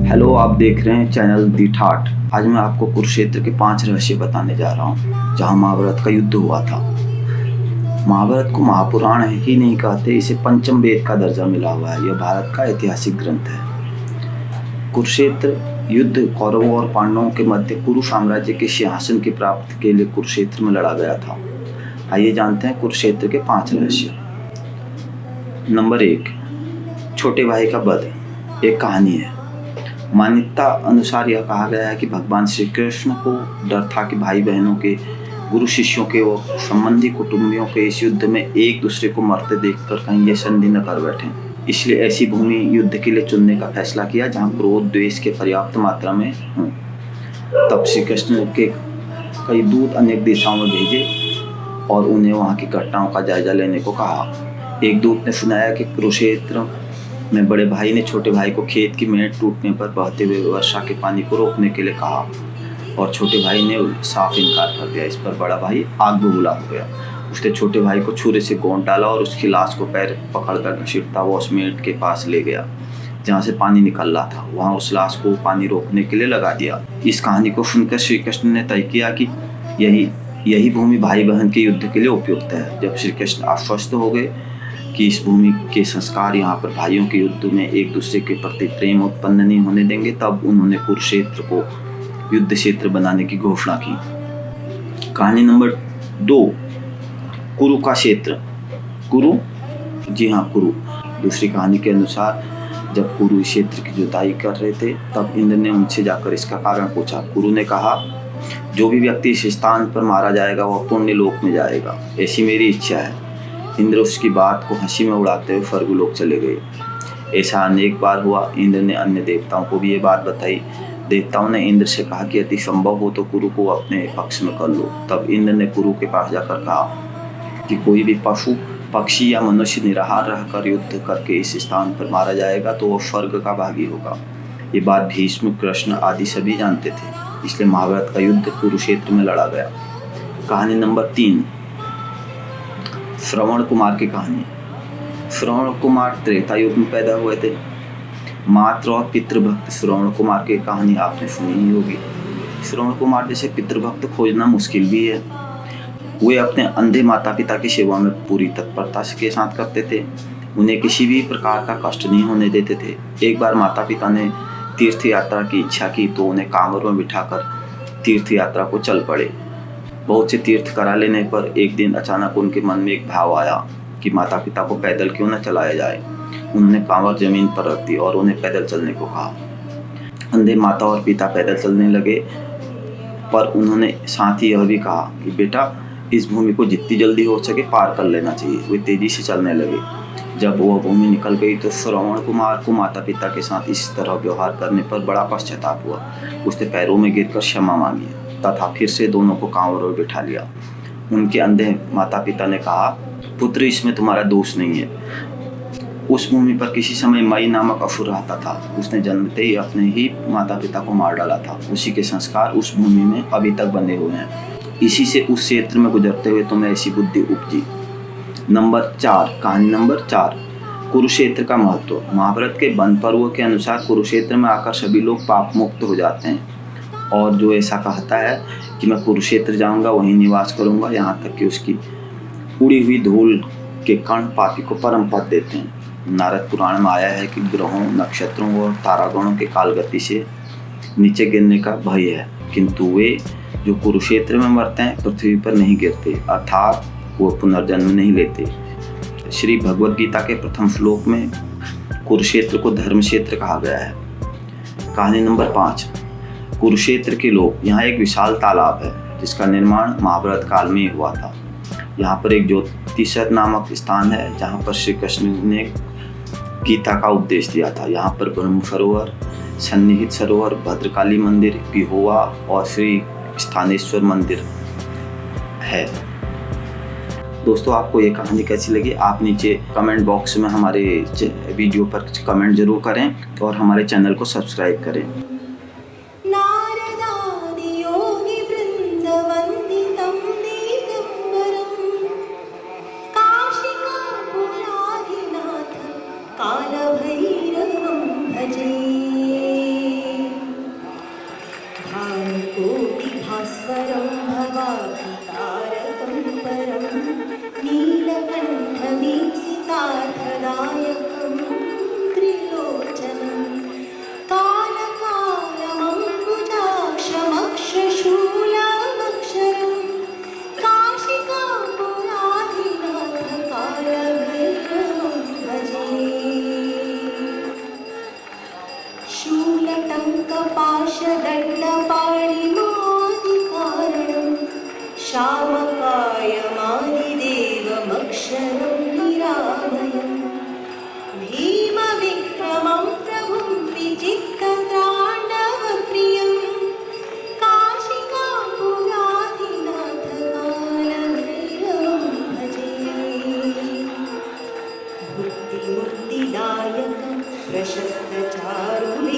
Hello, आप देख रहे हैं चैनल दी ठाठ। आज मैं आपको कुरुक्षेत्र के 5 रहस्य बताने जा रहा हूँ, जहाँ महाभारत का युद्ध हुआ था। महाभारत को महापुराण ही नहीं कहते, इसे पंचम वेद का दर्जा मिला हुआ है। यह भारत का ऐतिहासिक ग्रंथ है। कुरुक्षेत्र युद्ध कौरवों और पांडवों के मध्य कुरु साम्राज्य के सिंहासन की प्राप्ति के लिए कुरुक्षेत्र में लड़ा गया था। आइए जानते हैं कुरुक्षेत्र के 5 रहस्य। नंबर 1, छोटे भाई का वध। एक कहानी है। मान्यता अनुसार यह कहा गया है कि भगवान श्री कृष्ण को डर था कि भाई बहनों के, गुरु शिष्यों के व संबंधी कुटुंबियों के इस युद्ध में एक दूसरे को मरते देखकर कहीं ये संधि न कर बैठे। इसलिए ऐसी भूमि युद्ध के लिए चुनने का फैसला किया जहां क्रोध द्वेष के पर्याप्त मात्रा में हों। तब श्री कृष्ण के कई दूत अनेक दिशाओं में भेजे और उन्हें वहां की घटनाओं का जायजा लेने को कहा। एक दूत ने सुनाया कि कुरुक्षेत्र में बड़े भाई ने छोटे भाई को खेत की मेड़ टूटने पर बहते हुए वर्षा के पानी को रोकने के लिए कहा और छोटे भाई ने साफ इनकार कर दिया। इस पर बड़ा भाई आग बबूला हो गया। उसने छोटे भाई को छुरे से गोंद डाला और उसकी लाश को पैर पकड़कर घसीटता हुआ उस मेड़ के पास ले गया जहाँ से पानी निकल रहा था। वहाँ उस लाश को पानी रोकने के लिए लगा दिया। इस कहानी को सुनकर श्री कृष्ण ने तय किया कि यही भूमि भाई बहन के युद्ध के लिए उपयुक्त है। जब श्री कृष्ण आश्वस्त हो गए कि इस भूमि के संस्कार यहाँ पर भाइयों के युद्ध में एक दूसरे के प्रति प्रेम उत्पन्न नहीं होने देंगे, तब उन्होंने कुरुक्षेत्र को युद्ध क्षेत्र बनाने की घोषणा की। कहानी नंबर 2, कुरु का क्षेत्र। कुरु, जी हाँ, कुरु। दूसरी कहानी के अनुसार जब कुरु क्षेत्र की जुताई कर रहे थे तब इंद्र ने उनसे जाकर इसका कारण पूछा। कुरु ने कहा, जो भी व्यक्ति इस स्थान पर मारा जाएगा वह पुण्य लोक में जाएगा, ऐसी मेरी इच्छा है। इंद्र उसकी बात को हंसी में उड़ाते हुए स्वर्गलोक चले गए। ऐसा अनेक बार हुआ। इंद्र ने अन्य देवताओं को भी ये बात बताई। देवताओं ने इंद्र से कहा कि यदि संभव हो तो कुरु को अपने पक्ष में कर लो। तब इंद्र ने कुरु के पास जाकर कहा कि कोई भी पशु, पक्षी या मनुष्य निराहार रहकर युद्ध करके इस स्थान पर मारा जाएगा तो वह स्वर्ग का भागी होगा। ये बात भीष्म, कृष्ण आदि सभी जानते थे। इसलिए महाभारत का युद्ध कुरुक्षेत्र में लड़ा गया। कहानी नंबर 3, श्रवण कुमार की कहानी। श्रवण कुमार त्रेता युग में पैदा हुए थे। मातृ और पितृभक्त श्रवण कुमार की कहानी आपने सुनी ही होगी। श्रवण कुमार जैसे पितृभक्त खोजना मुश्किल भी है। वे अपने अंधे माता पिता की सेवा में पूरी तत्परता के साथ करते थे। उन्हें किसी भी प्रकार का कष्ट नहीं होने देते थे। एक बार माता पिता ने तीर्थ यात्रा की इच्छा की तो उन्हें कांवर में बिठाकर तीर्थ यात्रा को चल पड़े। बहुत से तीर्थ करा लेने पर एक दिन अचानक उनके मन में एक भाव आया कि माता पिता को पैदल क्यों न चलाया जाए। उन्होंने कांवर जमीन पर रख दी और उन्हें पैदल चलने को कहा। अंधे माता और पिता पैदल चलने लगे, पर उन्होंने साथ ही यह भी कहा कि बेटा, इस भूमि को जितनी जल्दी हो सके पार कर लेना चाहिए। वे तेजी से चलने लगे। जब वह भूमि निकल गई तो श्रवण कुमार को माता पिता के साथ इस तरह व्यवहार करने पर बड़ा पश्चाताप हुआ। उसने पैरों में गिरकर क्षमा मांगी तथा फिर से दोनों को कांवर में बिठा लिया। उनके अंधे माता पिता ने कहा, पुत्र, इसमें तुम्हारा दोष नहीं है। उस भूमि पर किसी समय मई नामक असुर रहता था। उसने जन्मते ही अपने ही माता पिता को मार डाला था। उसी के संस्कार उस भूमि में अभी तक बंधे हुए हैं। इसी से उस क्षेत्र में गुजरते हुए तुम्हें ऐसी बुद्धि उपजी। नंबर 4, कहानी नंबर 4, कुरुक्षेत्र का महत्व। महाभारत के वन पर्व के अनुसार कुरुक्षेत्र में आकर सभी लोग पाप मुक्त हो जाते हैं और जो ऐसा कहता है कि मैं कुरुक्षेत्र जाऊंगा, वहीं निवास करूंगा, यहाँ तक कि उसकी उड़ी हुई धूल के कण पापी को परम पद देते हैं। नारद पुराण में आया है कि ग्रहों, नक्षत्रों और तारागणों के कालगति से नीचे गिरने का भय है, किंतु वे जो कुरुक्षेत्र में मरते हैं पृथ्वी पर नहीं गिरते, अर्थात वो पुनर्जन्म नहीं लेते। श्री भगवद गीता के प्रथम श्लोक में कुरुक्षेत्र को धर्म क्षेत्र कहा गया है। कहानी नंबर 5, कुरुक्षेत्र के लोग। यहाँ एक विशाल तालाब है जिसका निर्माण महाभारत काल में हुआ था। यहाँ पर एक ज्योतिषर नामक स्थान है जहाँ पर श्री कृष्ण ने गीता का उपदेश दिया था। यहाँ पर ब्रह्म सरोवर, सन्निहित सरोवर, भद्रकाली मंदिर, पिहोवा और श्री स्थानेश्वर मंदिर है। दोस्तों, आपको ये कहानी कैसी लगी? आप नीचे कमेंट बॉक्स में हमारे वीडियो पर कमेंट जरूर करें और हमारे चैनल को सब्सक्राइब करें। कालभैरवं भजे। पाशदण्डपाणिमादिकारणं श्यामकायमादिदेवमक्षरं निरामयम् भीमविक्रमं प्रभुं विचित्तताण्डवप्रियं काशिकापुराधिनाथकालभैरवं भजे भुक्तिमुक्तिदायकं प्रशस्तचारुले